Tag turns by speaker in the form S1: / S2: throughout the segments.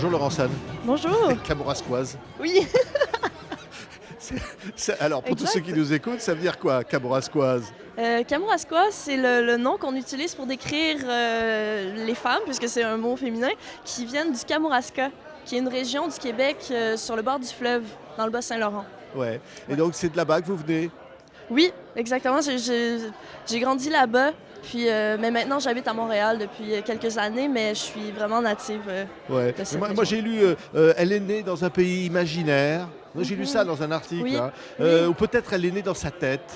S1: Bonjour Laurence Anne,
S2: Bonjour.
S1: Kamouraskoise.
S2: Oui,
S1: Alors pour tous
S2: exact.
S1: ceux qui nous écoutent, ça veut dire quoi, Kamouraskoise?
S2: Kamouraskois, c'est le nom qu'on utilise pour décrire les femmes, puisque c'est un mot féminin, qui viennent du Kamouraska, qui est une région du Québec sur le bord du fleuve, dans le Bas-Saint-Laurent.
S1: Ouais. Et
S2: Ouais.
S1: donc c'est de là-bas que vous venez?
S2: Oui, exactement. J'ai grandi là-bas, puis mais maintenant j'habite à Montréal depuis quelques années, mais je suis vraiment native
S1: Ouais.
S2: de
S1: Mais
S2: cette
S1: moi
S2: région.
S1: j'ai lu, elle est née dans un pays imaginaire. Moi, j'ai lu ça
S2: Mhm.
S1: dans un article,
S2: Oui,
S1: hein.
S2: oui.
S1: Ou peut-être elle est née dans sa tête.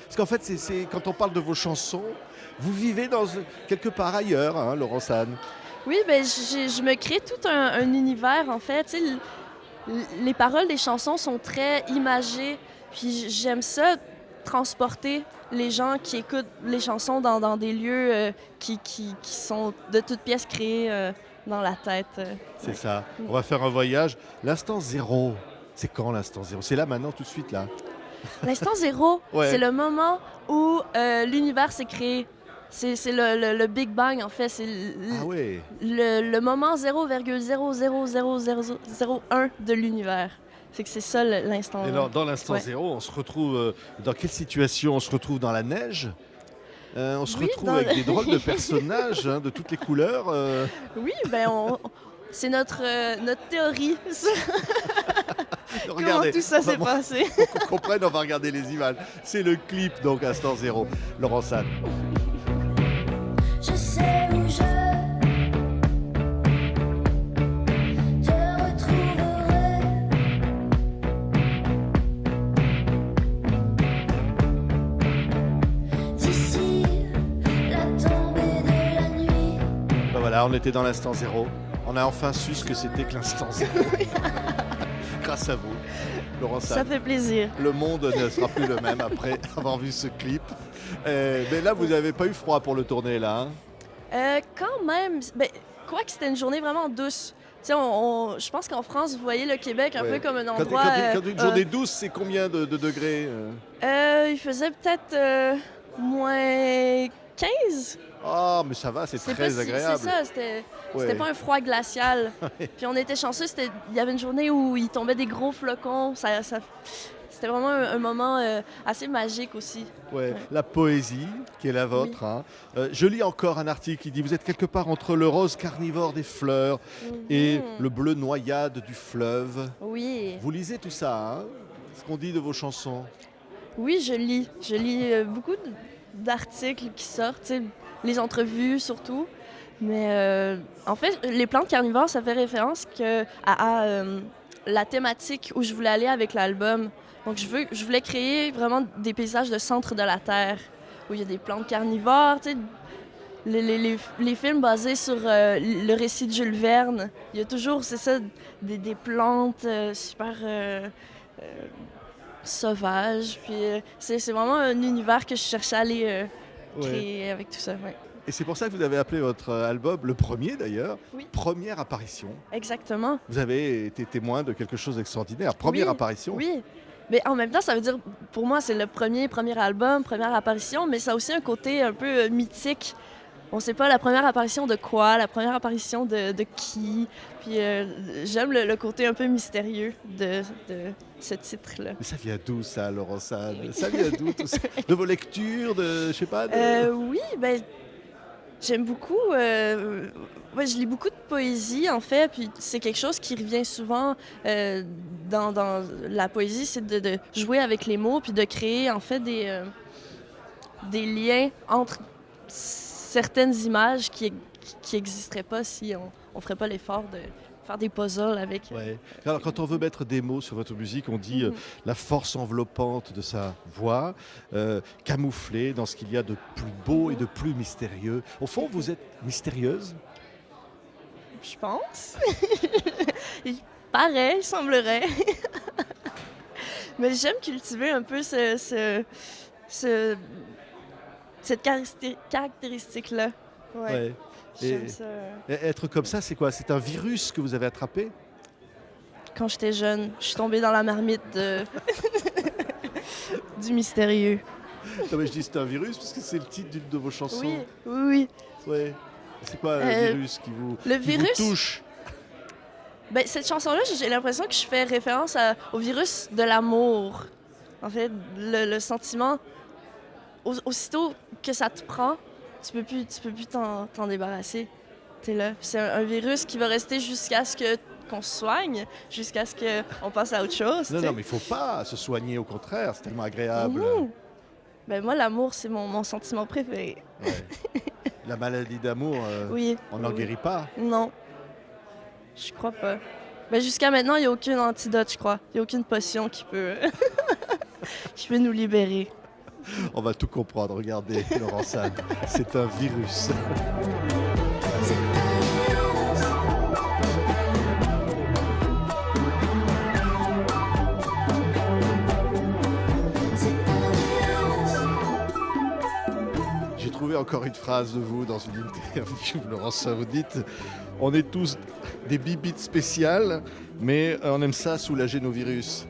S1: Parce qu'en fait, quand on parle de vos chansons, vous vivez quelque part ailleurs, hein, Laurence Anne.
S2: Oui, ben je me crée tout un univers en fait. Tu sais, les paroles des chansons sont très imagées, puis j'aime ça, transporter les gens qui écoutent les chansons dans des lieux qui sont de toutes pièces créés dans la tête.
S1: C'est
S2: Ouais.
S1: ça.
S2: Mm.
S1: On va faire un voyage. L'instant zéro. C'est quand l'instant zéro? C'est là maintenant, tout de suite là.
S2: L'instant zéro, c'est
S1: Ouais.
S2: le moment où l'univers s'est créé. C'est le Big Bang, en fait. C'est
S1: Ah ouais.
S2: le moment 0,0000001 de l'univers. C'est que c'est ça l'instant.
S1: Et alors, dans l'instant
S2: Ouais.
S1: zéro, on se retrouve dans quelle situation? On se retrouve dans la neige. On se
S2: Oui,
S1: retrouve avec des drôles de personnages, hein, de toutes les couleurs.
S2: oui, ben c'est notre théorie sur comment
S1: Regardez,
S2: tout ça s'est passé.
S1: pour qu'on comprenne, on va regarder les images. C'est le clip, donc, Instant Zéro. Laurence Anne.
S3: Je sais où je te retrouverai. D'ici la tombée de la nuit.
S1: Ben voilà, on était dans l'instant zéro. On a enfin su ce que c'était que l'instant zéro. Grâce à vous, Laurence
S2: Ça
S1: Anne.
S2: fait plaisir.
S1: Le monde ne sera plus le même après avoir vu ce clip. Mais là, vous n'avez pas eu froid pour le tourner, là, hein?
S2: Quand même, ben, quoi que c'était une journée vraiment douce. Tu sais, je pense qu'en France, vous voyez le Québec un
S1: Ouais.
S2: peu comme un
S1: Quand,
S2: endroit.
S1: quand une journée douce, c'est combien de degrés?
S2: Il faisait peut-être moins 15.
S1: Ah, mais ça va, c'est
S2: C'est
S1: très
S2: pas si-
S1: agréable.
S2: C'est ça, c'était
S1: Ouais.
S2: pas un froid glacial. Puis on était chanceux, il y avait une journée où il tombait des gros flocons. C'était vraiment un moment assez magique aussi.
S1: Ouais.
S2: Ouais.
S1: La poésie, qui est la vôtre, hein. Je lis encore un article qui dit: vous êtes quelque part entre le rose carnivore des fleurs et
S2: Mhm.
S1: le bleu noyade du fleuve.
S2: Oui,
S1: Vous lisez tout ça, hein, ce qu'on dit de vos chansons.
S2: oui, je lis. Je lis beaucoup d'articles qui sortent, tu sais, les entrevues surtout. Mais en fait, les plantes carnivores, ça fait référence à la thématique où je voulais aller avec l'album. Donc, je voulais créer vraiment des paysages de centre de la Terre, où il y a des plantes carnivores, tu sais, les films basés sur le récit de Jules Verne. Il y a toujours, c'est ça, des plantes super sauvages. Puis c'est vraiment un univers que je cherchais à aller
S1: Ouais.
S2: créer avec tout ça. Ouais.
S1: Et c'est pour ça que vous avez appelé votre album, le premier d'ailleurs,
S2: Oui.
S1: Première apparition.
S2: Exactement.
S1: Vous avez été témoin de quelque chose d'extraordinaire. Première
S2: Oui,
S1: apparition.
S2: Oui. Mais en même temps, ça veut dire, pour moi, c'est le premier album, première apparition, mais ça a aussi un côté un peu mythique. On sait pas la première apparition de quoi, la première apparition de qui. Puis j'aime le côté un peu mystérieux de ce titre-là.
S1: Mais ça vient d'où ça, Laurence Anne? Ça vient d'où tout ça? De vos lectures, je sais pas.
S2: Oui, ben j'aime beaucoup. Ouais, je lis beaucoup de poésie en fait, puis c'est quelque chose qui revient souvent dans la poésie, c'est de jouer avec les mots, puis de créer en fait des liens entre certaines images qui n'existeraient pas si on ferait pas l'effort de faire des puzzles avec.
S1: Ouais. Alors, quand on veut mettre des mots sur votre musique, on dit
S2: Mhm.
S1: la force enveloppante de sa voix, camouflée dans ce qu'il y a de plus beau et de plus mystérieux. Au fond, vous êtes mystérieuse?
S2: Je pense. Il paraît, il semblerait. Mais j'aime cultiver un peu ce- cette caractéristique-là. Ouais,
S1: Ouais. Et
S2: j'aime ça.
S1: être comme ça, c'est quoi? C'est un virus que vous avez attrapé?
S2: Quand j'étais jeune, je suis tombée dans la marmite du mystérieux.
S1: Non, mais je dis c'est un virus parce que c'est le titre d'une de vos chansons.
S2: Oui, oui, oui.
S1: Ouais. C'est quoi le
S2: Euh,
S1: virus qui vous,
S2: Le
S1: qui vous
S2: virus,
S1: touche?
S2: Ben, cette chanson-là, j'ai l'impression que je fais référence au virus de l'amour. En fait, le sentiment, aussitôt que ça te prend, tu peux plus t'en débarrasser. T'es là. Puis c'est un virus qui va rester jusqu'à ce que qu'on se soigne, jusqu'à ce qu'on passe à autre chose.
S1: Non,
S2: tu sais.
S1: non, mais il faut pas se soigner, au contraire, c'est tellement agréable.
S2: Mhm. Ben moi, l'amour, c'est mon sentiment préféré.
S1: Ouais. La maladie d'amour,
S2: Oui.
S1: on n'en
S2: oui.
S1: guérit pas.
S2: Non, je crois pas. Ben jusqu'à maintenant, il n'y a aucun antidote, je crois. Il n'y a aucune potion qui peut, qui peut nous libérer.
S1: On va tout comprendre. Regardez, Laurent Sade, c'est un virus.
S3: C'est un virus. C'est un virus.
S1: J'ai trouvé encore une phrase de vous dans une interview, Laurent Sade. Vous dites on est tous des bibites spéciales, mais on aime ça soulager nos virus.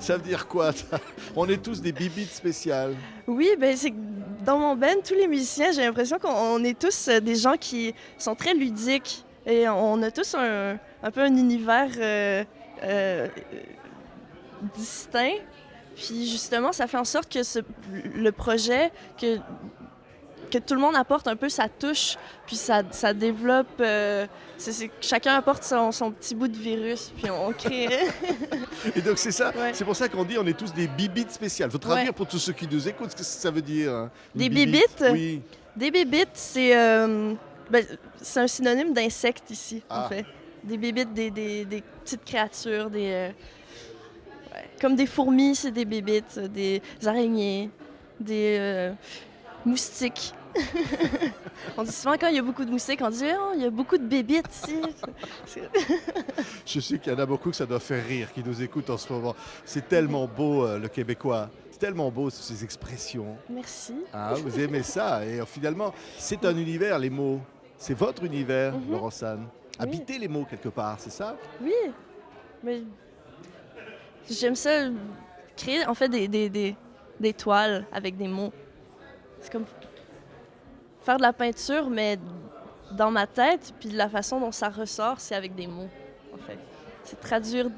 S1: Ça veut dire quoi, ça? On est tous des bibites spéciales.
S2: Oui, ben c'est que dans mon band, tous les musiciens, j'ai l'impression qu'on est tous des gens qui sont très ludiques. Et on a tous un peu un univers distinct. Puis justement, ça fait en sorte que le projet, que tout le monde apporte un peu sa touche, puis ça développe. Chacun apporte son petit bout de virus, puis on crée.
S1: Et donc c'est ça,
S2: Ouais.
S1: c'est pour ça qu'on dit on est tous des bibites spéciales. Faut traduire
S2: Ouais.
S1: pour tous ceux qui nous écoutent ce que ça veut dire. Hein, une
S2: Des
S1: bibite.
S2: bibites?
S1: Oui.
S2: Des bébites, c'est un synonyme d'insecte ici,
S1: Ah.
S2: en fait. Des bébites, des petites créatures, comme des fourmis, c'est des bébites, des araignées, des moustiques. On dit souvent quand il y a beaucoup de moustiques, on dit oh, il y a beaucoup de bébites ici. C'est-
S1: Je sais qu'il y en a beaucoup que ça doit faire rire, qui nous écoutent en ce moment. C'est tellement beau le québécois. C'est tellement beau ces expressions.
S2: Merci.
S1: Ah, vous aimez ça. Et finalement, c'est un univers, les mots. C'est votre univers,
S2: Mhm.
S1: Laurent Sade. Habitez les mots quelque part, c'est ça?
S2: Oui, mais j'aime ça créer en fait des toiles avec des mots. C'est comme faire de la peinture, mais dans ma tête, puis de la façon dont ça ressort, c'est avec des mots, en fait. C'est traduire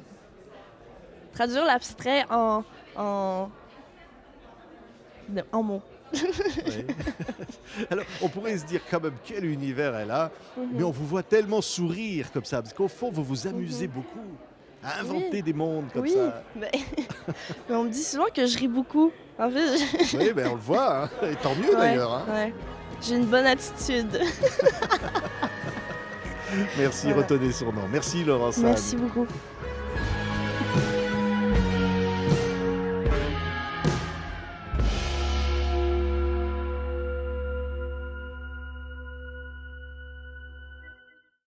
S2: l'abstrait en mots.
S1: Oui. Alors, on pourrait se dire quand même quel univers elle a,
S2: Mhm.
S1: mais on vous voit tellement sourire comme ça, parce qu'au fond, vous vous amusez beaucoup à inventer
S2: Oui.
S1: des mondes comme
S2: Oui,
S1: ça.
S2: mais, mais on me dit souvent que je ris beaucoup. En fait,
S1: Oui, ben on le voit, hein. Et tant mieux
S2: ouais,
S1: d'ailleurs. Hein.
S2: ouais. J'ai une bonne attitude.
S1: Merci,
S2: Voilà.
S1: retenez son nom. Merci Laurent Sade.
S2: Merci beaucoup.